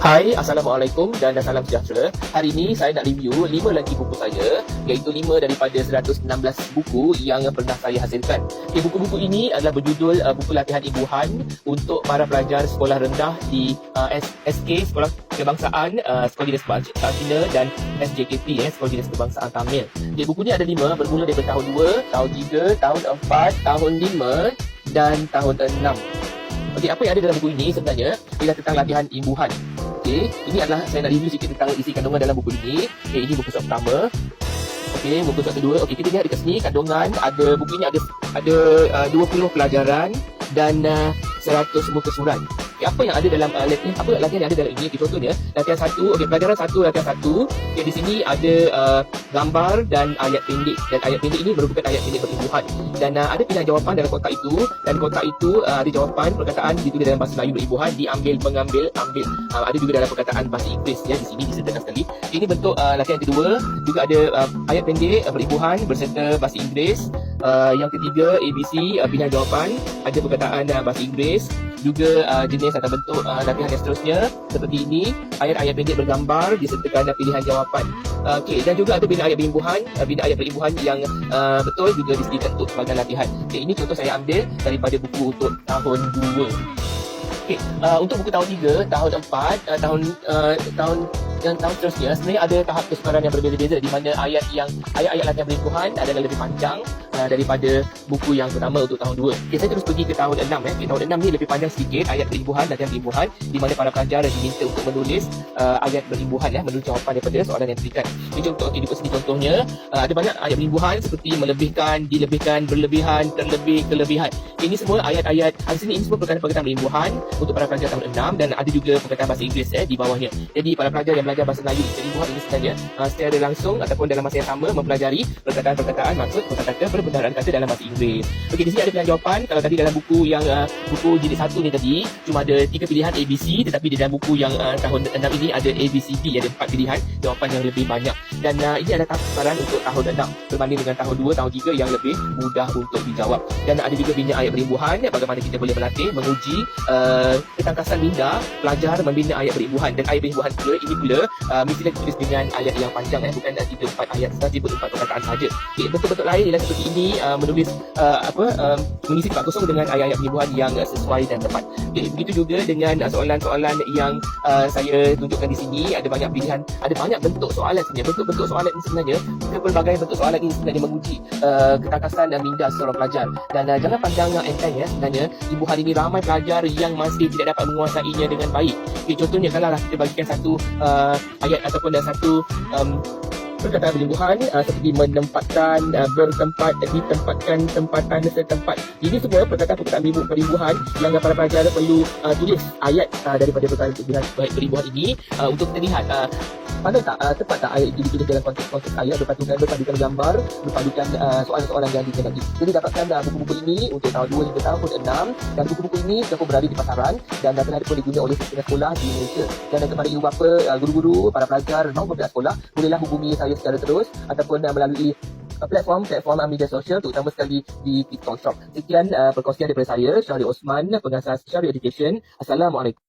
Hai, Assalamualaikum dan salam sejahtera. Hari ini saya nak review 5 lagi buku saya, iaitu 5 daripada 116 buku yang pernah saya hasilkan. Okay, buku-buku ini adalah berjudul buku latihan imbuhan untuk para pelajar sekolah rendah di SK, Sekolah Kebangsaan Sekolah Jenis Cina, dan SJKP, Sekolah Jenis Kebangsaan Tamil. Okay, buku ni ada 5, bermula daripada tahun 2, tahun 3, tahun 4, tahun 5 dan tahun 6. Okey, apa yang ada dalam buku ini sebenarnya ialah tentang latihan imbuhan. Okey, ini adalah saya nak review sikit tentang isi kandungan dalam buku ini. Okey, ini buku surat pertama. Okey, buku surat kedua. Okey, kita lihat dekat sini kandungan ada buku ini ada 20 pelajaran dan 100 muka surat. Okay, apa yang ada dalam latihan yang ada dalam ini? Okay, contohnya latihan 1, okey, pelajaran 1, latihan 1. Okay, di sini ada gambar dan ayat pendek, dan ayat pendek ini merupakan ayat pendek berimbuhan, dan ada pilihan jawapan dalam kotak itu, dan kotak itu ada jawapan perkataan ditulis dalam bahasa Melayu berimbuhan, diambil, mengambil, ambil. Ada juga dalam perkataan bahasa Inggeris ya, di sini disertakan sekali. Ini bentuk latihan kedua, juga ada ayat pendek berimbuhan berserta bahasa Inggeris. Yang ketiga ABC, pilihan jawapan, ada perkataan bahasa Inggeris, juga jenis atau bentuk latihan yang seterusnya seperti ini, ayat-ayat pendek bergambar disertakan pilihan jawapan. Okey, dan juga ada bina ayat berimbuhan, yang betul juga disediakan untuk sebagai latihan. Okey, ini contoh saya ambil daripada buku untuk tahun 2. Okey, untuk buku tahun 3, tahun 4, tahun seterusnya sebenarnya ada tahap kesukaran yang berbeza-beza, di mana ayat-ayat latihan berimbuhan adalah lebih panjang daripada buku yang pertama untuk tahun 2. Okay, saya terus pergi ke tahun 6. Okay, tahun 6 ni lebih panjang sedikit, ayat berimbuhan, latihan berimbuhan, di mana para pelajar diminta untuk menulis ayat berimbuhan, menulis jawapan daripada soalan yang diberikan. Ini contoh, di sini contohnya ada banyak ayat berimbuhan seperti melebihkan, dilebihkan, berlebihan, terlebih, kelebihan. Ini semua ayat-ayat di sini, ini semua perkataan-perkataan berimbuhan untuk para pelajar tahun 6, dan ada juga perkataan bahasa Inggeris di bawahnya. Jadi para pelajar yang belajar bahasa Melayu berimbuhan ini sebenarnya secara langsung ataupun dalam masa yang sama mempelajari perkataan-perkataan, maksud kata-kata, perbendaharaan kata dalam bahasa Inggeris. Okey, di sini ada pilihan jawapan. Kalau tadi dalam buku yang buku jilid 1 ni tadi cuma ada 3 pilihan ABC, tetapi di dalam buku yang tahun 6 ini ada ABCD, ada 4 pilihan jawapan yang lebih banyak. Dan ini adalah tahap kesukaran untuk tahun 6 berbanding dengan tahun 2, tahun 3 yang lebih mudah untuk dijawab. Dan ada juga bina ayat berimbuhan, bagaimana kita boleh melatih, menguji ketangkasan minda pelajar membina ayat berimbuhan. Dan ayat berimbuhan pula ini pula mestilah ditulis dengan ayat yang panjang, bukan 3-4 ayat saja, 4 perkataan saja. Okay, bentuk-bentuk lain ialah seperti ini, menulis mengisi tempat kosong dengan ayat-ayat berimbuhan yang sesuai dan tepat. Okay, begitu juga dengan soalan-soalan yang saya tunjukkan di sini. Ada banyak pilihan, ada banyak bentuk soalan sebenarnya. Bentuk-bentuk soalan ini sebenarnya, pelbagai bentuk soalan ini sebenarnya menguji ketangkasan minda seorang pelajar. Dan jangan pandang enteng sebenarnya, imbuhan ini ramai pelajar yang masih tidak dapat menguasainya dengan baik. Okay, contohnya kalau kita bagikan satu ayat ataupun satu perkataan berimbuhan seperti menempatkan, bertempat, ditempatkan, tempatan, setempat. Ini semua perkataan-perkataan berimbuhan yang para pelajar perlu tulis ayat daripada perkataan berimbuhan ini untuk kita lihat pandai tak, tepat tak ayat itu ditulis dalam konteks ayat, berpadukan gambar, berpadukan soalan-soalan yang dikehendaki. Jadi dapatkan buku-buku ini untuk tahun 2 hingga tahun 6, dan buku-buku ini sudah berada di pasaran dan telah pun digunakan oleh setengah sekolah di Malaysia. Dan kepada ibu bapa, guru-guru, para pelajar maupun pihak sekolah, bolehlah hubungi saya secara terus ataupun melalui platform media sosial, terutama sekali di TikTok Shop. Sekian perkongsian daripada saya, Syahri Osman, pengasas Syahri Education. Assalamualaikum.